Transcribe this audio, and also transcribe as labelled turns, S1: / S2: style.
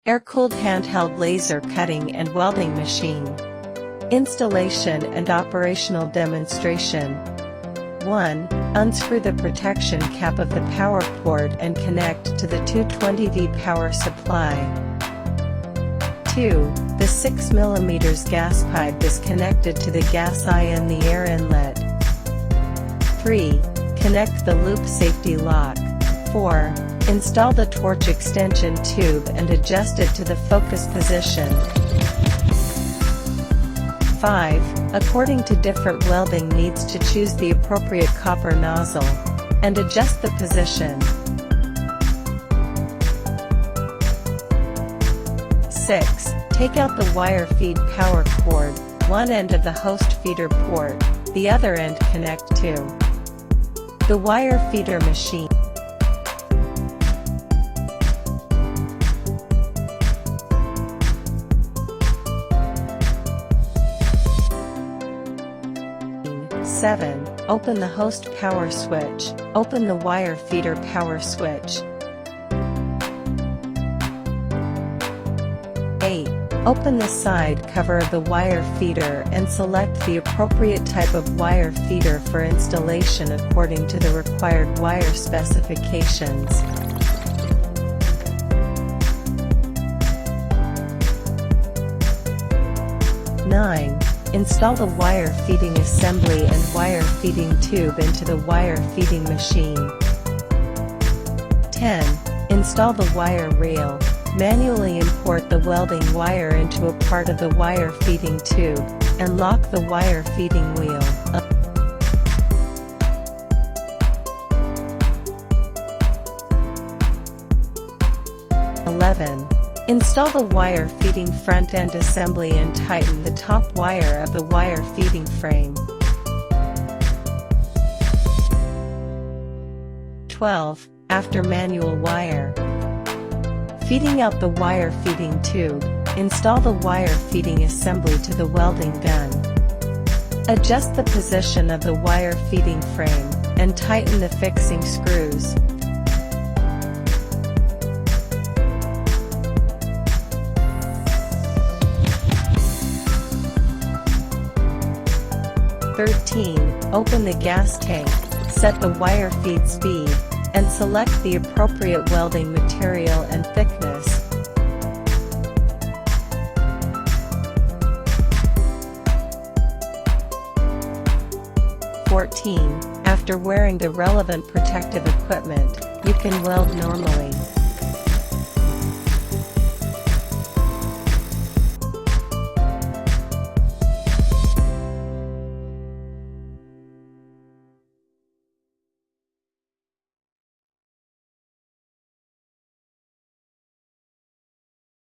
S1: Air-cooled handheld laser cutting and welding machine. Installation and operational demonstration. 1. Unscrew the protection cap of the power port and connect to the 220V power supply. 2. The 6mm gas pipe is connected to the gas eye and the air inlet. 3. Connect the loop safety lock. 4. Install the torch extension tube and adjust it to the focus position. 5. According to different welding needs, to choose the appropriate copper nozzle and adjust the position. 6. Take out the wire feed power cord, one end of the host feeder port, the other end connect to the wire feeder machine. 7. Open the host power switch. Open the wire feeder power switch. 8. Open the side cover of the wire feeder and select the appropriate type of wire feeder for installation according to the required wire specifications. 9. Install the wire feeding assembly and wire feeding tube into the wire feeding machine. 10. Install the wire reel. Manually import the welding wire into a part of the wire feeding tube, and lock the wire feeding wheel. 11. Install the wire feeding front end assembly and tighten the top wire of the wire feeding frame. 12. After manual wire feeding out the wire feeding tube, install the wire feeding assembly to the welding gun. Adjust the position of the wire feeding frame, and tighten the fixing screws. 13. Open the gas tank, set the wire feed speed, and select the appropriate welding material and thickness. 14. After wearing the relevant protective equipment, you can weld normally.